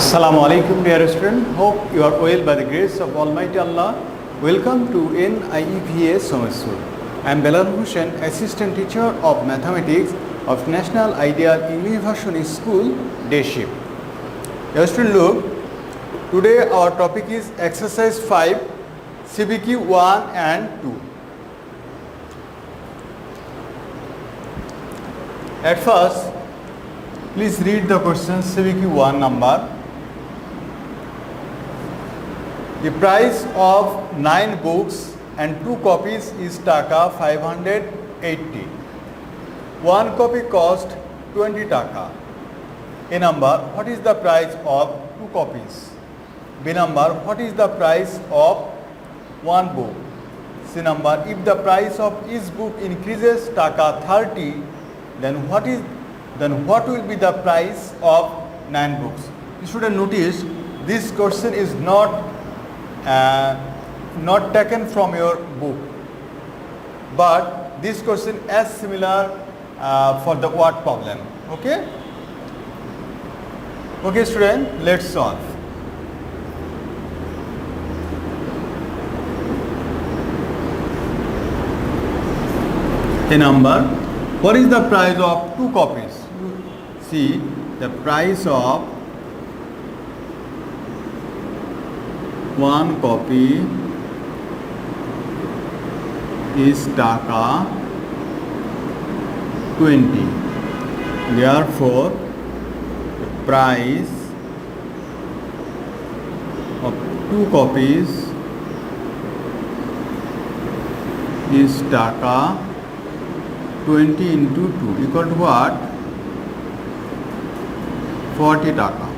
Assalamu alaikum dear student. Hope you are well by the grace of Almighty Allah. Welcome to NIEVA Somesur. I am Belal Hussain, Assistant Teacher of Mathematics of National Ideal English Version School, Day Shift. Dear student, look, today our topic is exercise 5, CBQ 1 and 2. At first, please read the question CBQ 1 number. The price of 9 books and 2 copies is taka 580. One copy cost 20 taka. A number, what is the price of 2 copies? B number, what is the price of 1 book? C number, if the price of each book increases taka 30, then what will be the price of 9 books? You should have noticed this question is not taken from your book, but this question is similar for the word problem. Okay student, let's solve. A number, what is the price of 2 copies? See, the price of 1 copy is taka 20. Therefore, the price of 2 copies is taka 20 into 2 equal to what? 40 taka.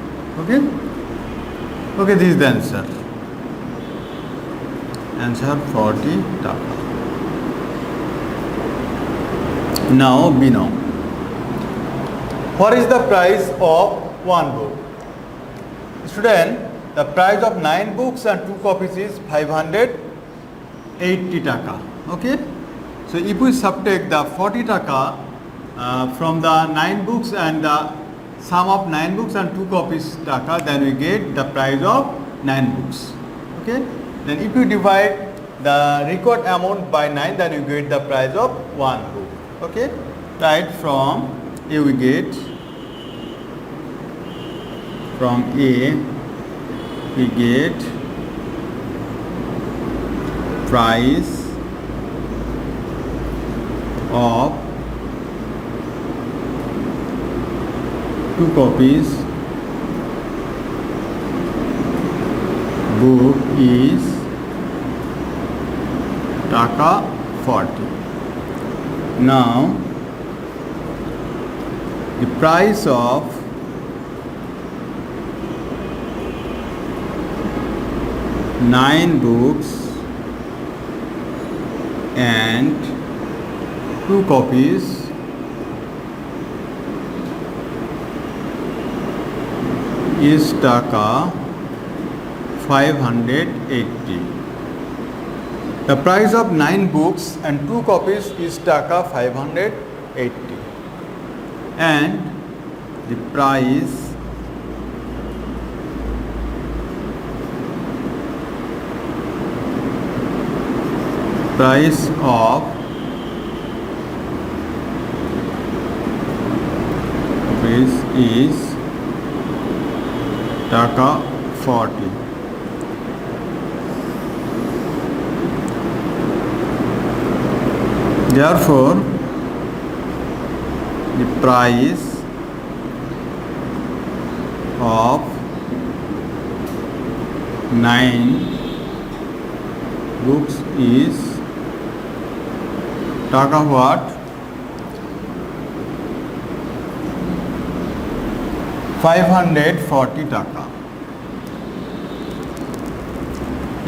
Okay, this is the answer. Answer 40 taka. Now B now. What is the price of 1 book? Student, the price of 9 books and 2 copies is 580 taka. Okay. So if we subtract the 40 taka from the 9 books and the sum of 9 books and 2 copies taka, then we get the price of 9 books. Okay. Then if you divide the record amount by 9, then you get the price of 1 book. Okay. Right, from A we get, from A we get price of 2 copies book is taka 40. Now the price of 9 books and 2 copies is taka 580. The price of 9 books and 2 copies is taka 580, and the price of this is taka 40. Therefore, the price of 9 books is taka what? 540 taka.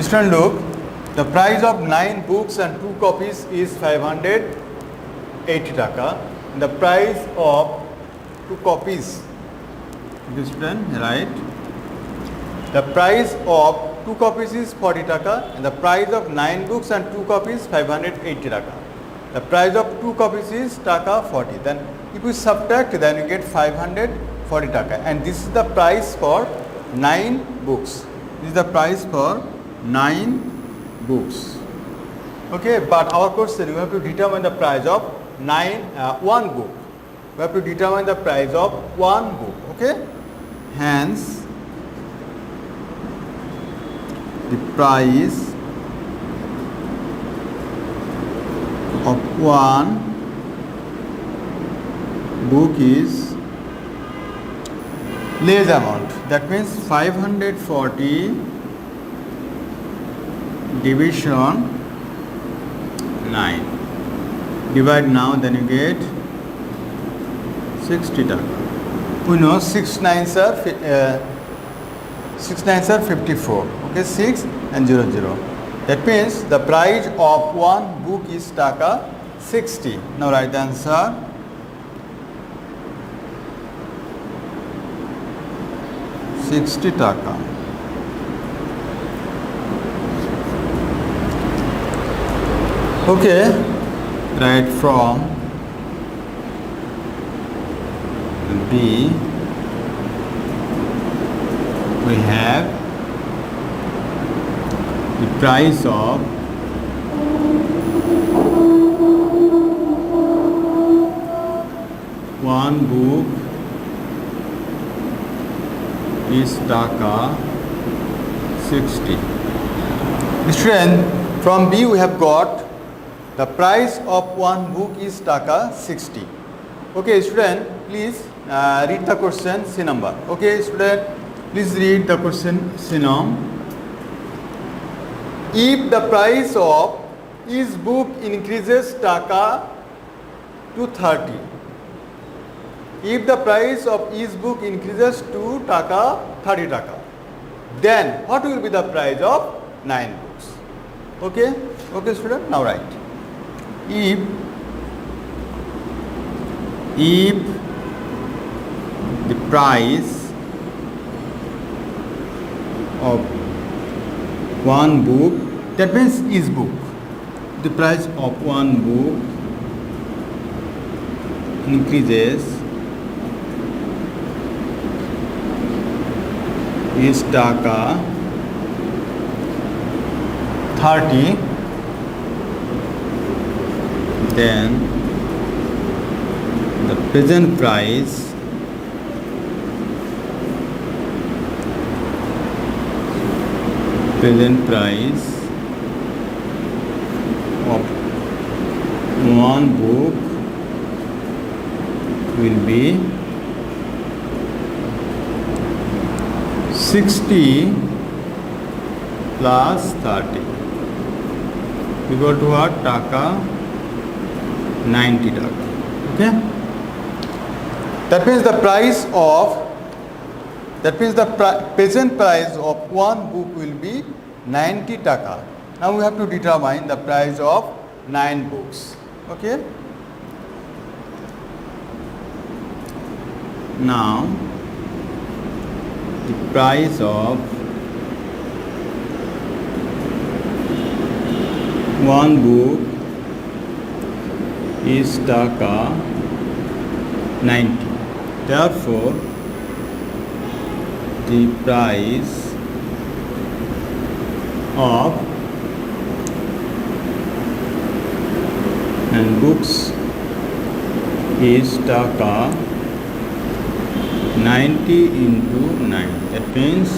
Student, look, the price of 9 books and 2 copies is 580 taka. The price of 2 copies, student, right? The price of 2 copies is 40 taka, and the price of 9 books and 2 copies 580 taka. The price of 2 copies is taka 40. Then if we subtract, then you get 540 taka, and this is the price for 9 books. This is the price for 9 books. Okay, but our question, you have to determine the price of one book. We have to determine the price of one book. Okay, hence the price of one book is less amount. That means 540 division 9. Divide now, then you get 60 taka. We know 6 9s are 54. Okay, 6 and 0 0. That means the price of one book is taka 60. Now write the answer. $60 taka. Okay, right from B we have the price of one book is taka 60. Student, from B we have got the price of one book is taka 60. Okay, student, please read the question C number. Okay, student, please read the question C number. If the price of each book increases taka to 30. If the price of each book increases to taka 30 taka, then what will be the price of 9 books? Okay, okay student, now write. If the price of one book, that means each book, the price of one book increases is taka 30, then the present price of one book will be 60 plus 30 equal to what? Taka 90 taka. Okay, that means the present price of one book will be 90 taka. Now we have to determine the price of 9 books. Okay, now the price of one book is taka 90. Therefore, the price of and books is taka 90 into 9. That means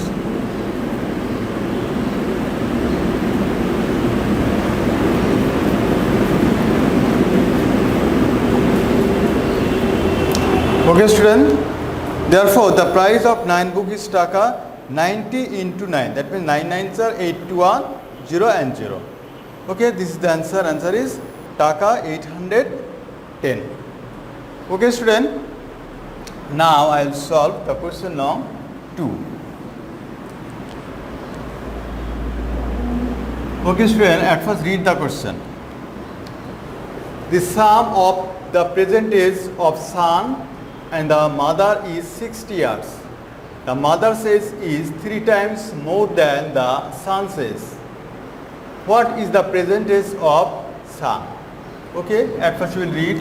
okay student, therefore the price of 9 book is taka 90 into 9. That means 9 9s are 821, 0 and 0. Okay, this is the answer. Answer is taka 810. Okay student, now I will solve the question number 2. Okay student, at first read the question. The sum of the present age of son and the mother is 60 years. The mother's age is 3 times more than the son's age. What is the present age of son? Okay, at first we will read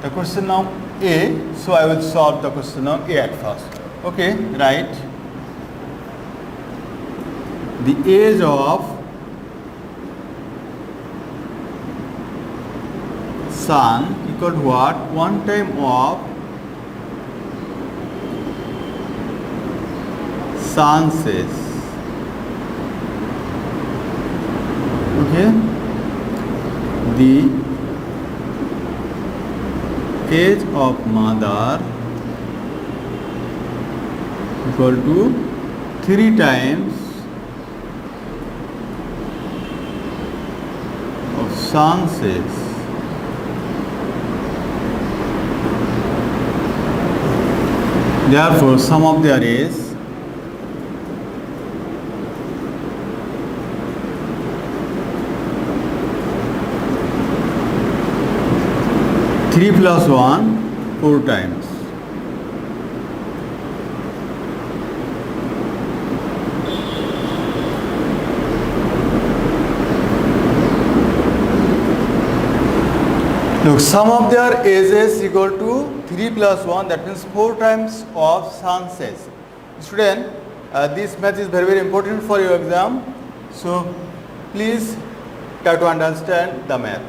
the question number A. So I will solve the question number A at first. Okay, right. the age of sun equal to what? 1 time of sunset. Okay, the age of mother equal to 3 times of sunset. Therefore, sum of their age three plus 1, 4 times. Look, sum of their ages equal to 3 plus 1, that means 4 times of sunsets. Student, this math is very important for your exam. So, please try to understand the math.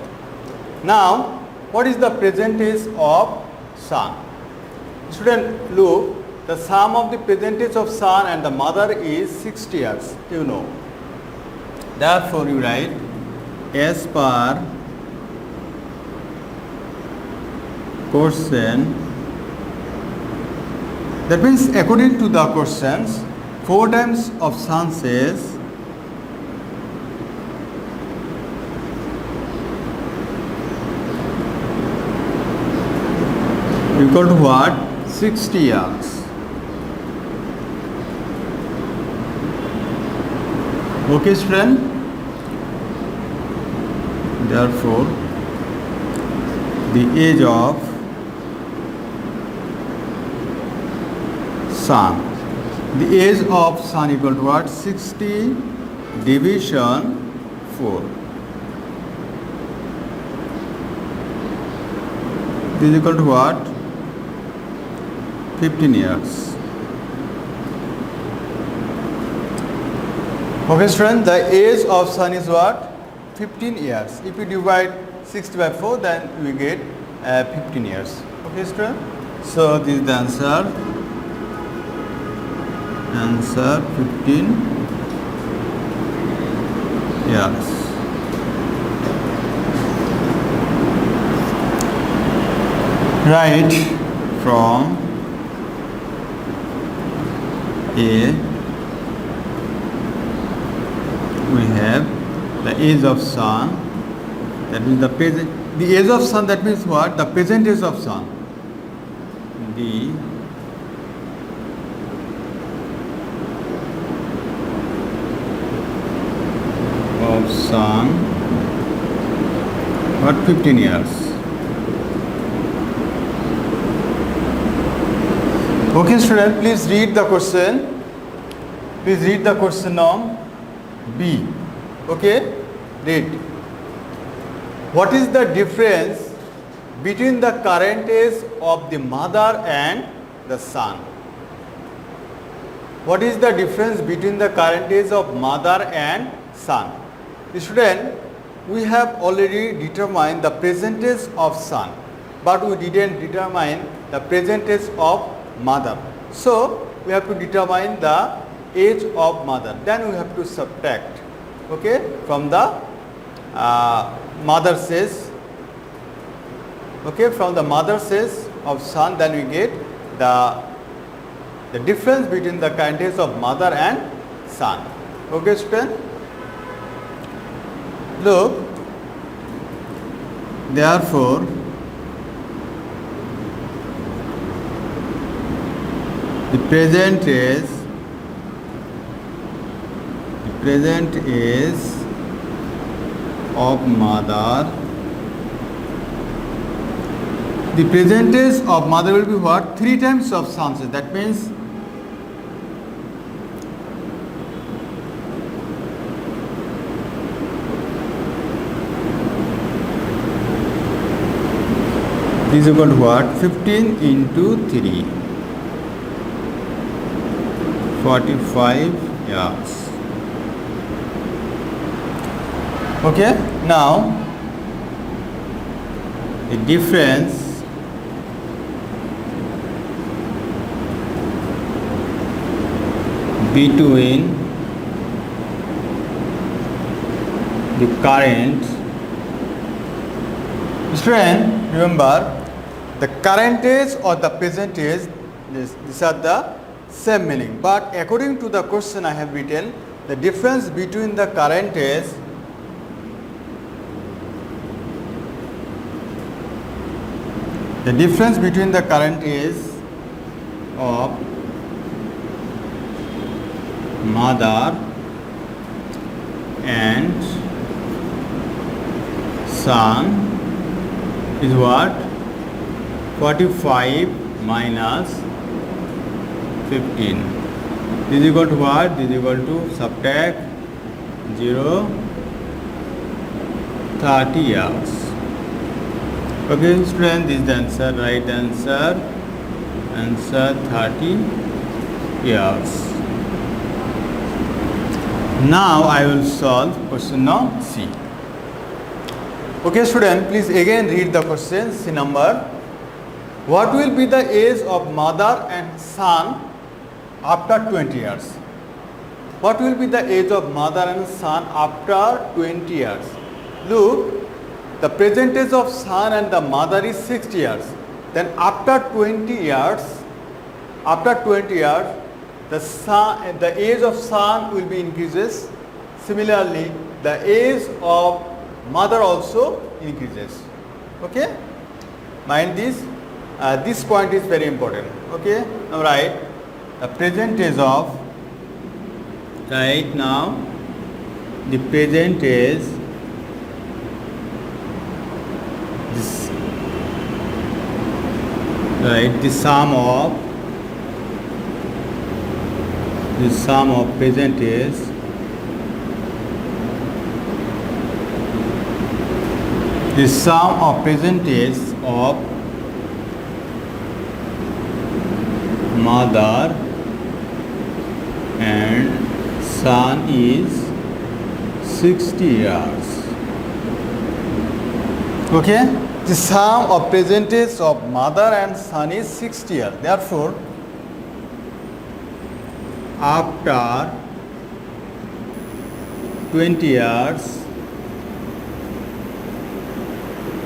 Now, what is the percentage of sun? Student, look, the sum of the percentage of sun and the mother is 60 years, you know. Therefore, you write as per question. That means according to the questions, 4 times of sun says equal to what? 60 years. Okay, student? Therefore, the age of sun. The age of sun equal to what? 60 division 4. This is equal to what? 15 years. Okay, student, the age of sun is what? 15 years. If you divide 60 by 4, then we get 15 years. Okay, student? So, this is the answer. Answer 15 years. Right from A, we have the age of sun, that means the age of sun, that means what? The percentage of sun. The of sun, what? 15 years. Okay, student, please read the question. Please read the question on B. Okay, read. What is the difference between the current age of the mother and the son? What is the difference between the current age of mother and son? Student, we have already determined the percentage of son, but we didn't determine the percentage of mother. So, we have to determine the age of mother. Then we have to subtract, okay, from the mother says, okay, from the mother says of son, then we get the difference between the current age of mother and son. Okay, student? Look, therefore, the present age of mother, the present age of mother will be what? 3 times of sunset. That means this is equal to what? 15 into 3. 45 years. Okay, now the difference between the current. Student, remember the current age or the present age, these are the same meaning, but according to the question I have written, the difference between the current age of mother and son is what? 45 minus 15. This is equal to what? This is equal to subtract 0, 30 years. Okay, student, this is the answer, right answer. Answer 30 years. Now I will solve question number C. Okay, student, please again read the question. C number. What will be the age of mother and son after 20 years? What will be the age of mother and son after 20 years? Look, the present age of son and the mother is 60 years. Then after 20 years, the age of son will be increases. Similarly, the age of mother also increases. Okay, mind this. This point is very important. Okay, now write the present age of. Right now, the present age. This, right, the sum of present age of mother and son is 60 years. Okay, the sum of present age of mother and son is 60 years. Therefore, after 20 years,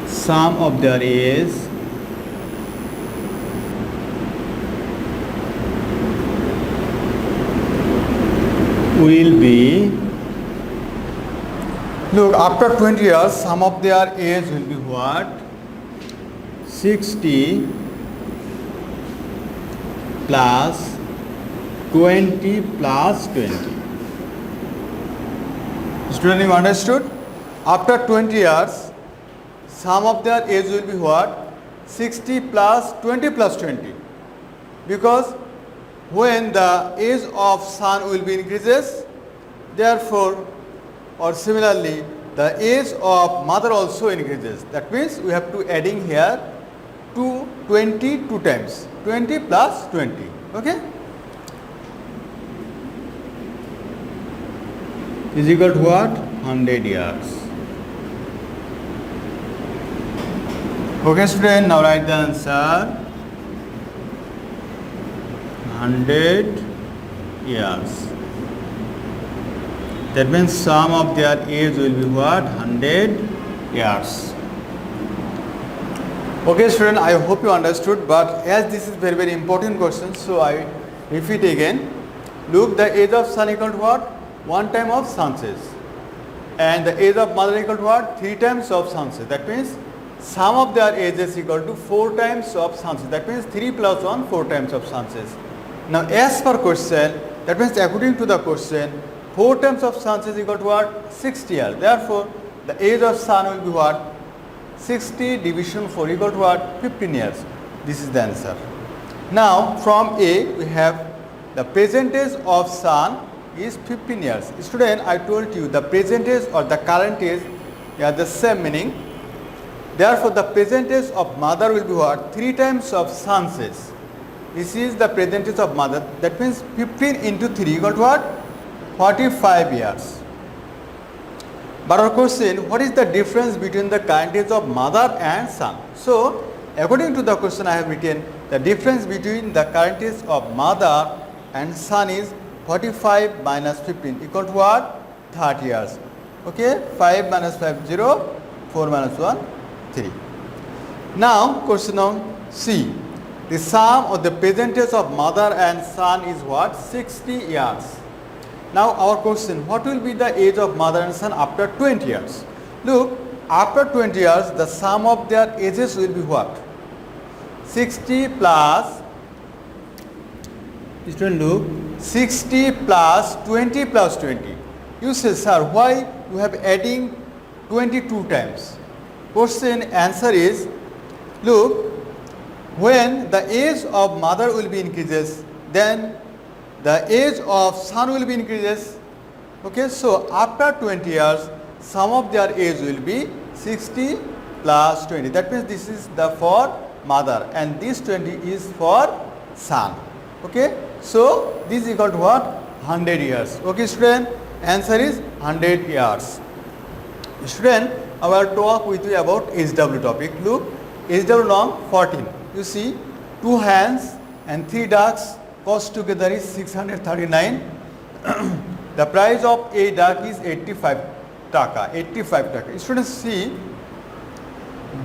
sum of their age will be, look, after 20 years, sum of their age will be what? 60 plus 20 plus 20. Student, you understood? After 20 years, sum of their age will be what? 60 plus 20 plus 20. Because when the age of son will be increases, therefore, or similarly, the age of mother also increases. That means we have to adding here 20 two times. 20 plus 20. Okay? Is equal to what? 100 years. Okay, student, now write the answer. 100 years. That means sum of their age will be what? 100 years. Okay, student, I hope you understood, but as this is very important question, so I repeat again. Look, the age of son equal to what? 1 time of son's age. And the age of mother equal to what? 3 times of son's age. That means sum of their ages equal to 4 times of son's age. That means 3 plus 1, 4 times of son's age. Now, as per question, that means according to the question, 4 times of son's age equal to what? 60 years. Therefore, the age of son will be what? 60 division 4 equal to what? 15 years. This is the answer. Now, from A, we have the present age of son is 15 years. Student, I told you the present age or the current age, they are the same meaning. Therefore, the present age of mother will be what? 3 times of son's age. This is the present age of mother. That means 15 into 3 equal to what? 45 years. But our question, what is the difference between the current age of mother and son? So, according to the question I have written, the difference between the current age of mother and son is 45 minus 15 equal to what? 30 years. Okay, 5 minus 5, 0, 4 minus 1, 3. Now, question on C. The sum of the present age of mother and son is what? 60 years. Now our question, what will be the age of mother and son after 20 years? Look, after 20 years, the sum of their ages will be what? 60 plus, student look, 60 plus 20 plus 20. You say, sir, why you have adding 22 times? Question answer is, look, when the age of mother will be increases, then the age of son will be increases. Okay, so after 20 years, sum of their age will be 60 plus 20. That means this is the for mother and this 20 is for son. Okay, so this is equal to what? 100 years. Okay, student, answer is 100 years. Student, I will talk with you about HW topic. Look, HW norm 14. You see, 2 hands and 3 ducks cost together is 639. The price of a duck is 85 taka. 85 taka. Students, see,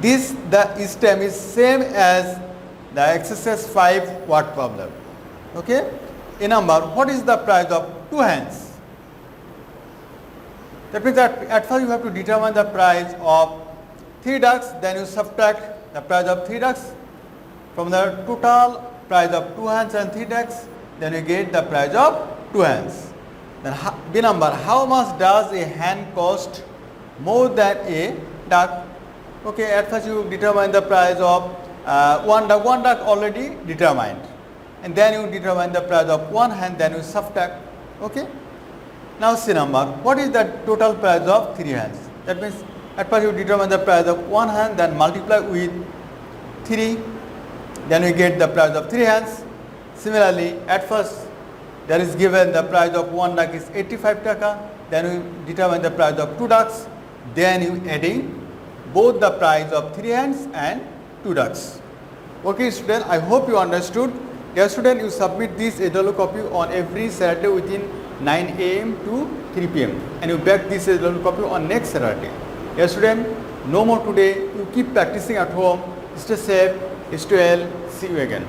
this the stem is same as the exercise 5 word problem. Okay, in number, what is the price of 2 hands? That means that at first you have to determine the price of 3 ducks, then you subtract the price of 3 ducks from the total price of 2 hands and 3 ducks, then you get the price of 2 hands. Then B number, how much does a hen cost more than a duck? Okay, at first you determine the price of one duck already determined, and then you determine the price of 1 hen, then you subtract. Okay. Now C number, what is the total price of 3 hens? That means at first you determine the price of 1 hen, then multiply with 3, then we get the price of 3 hens. Similarly, at first there is given the price of 1 duck is 85 taka, then we determine the price of 2 ducks, then you adding both the price of 3 hens and 2 ducks. Okay student, I hope you understood. Dear student, you submit this HW copy on every Saturday within 9 AM to 3 PM and you back this HW copy on next Saturday. Dear student, no more today. You keep practicing at home. Stay safe. Stay well. See you again.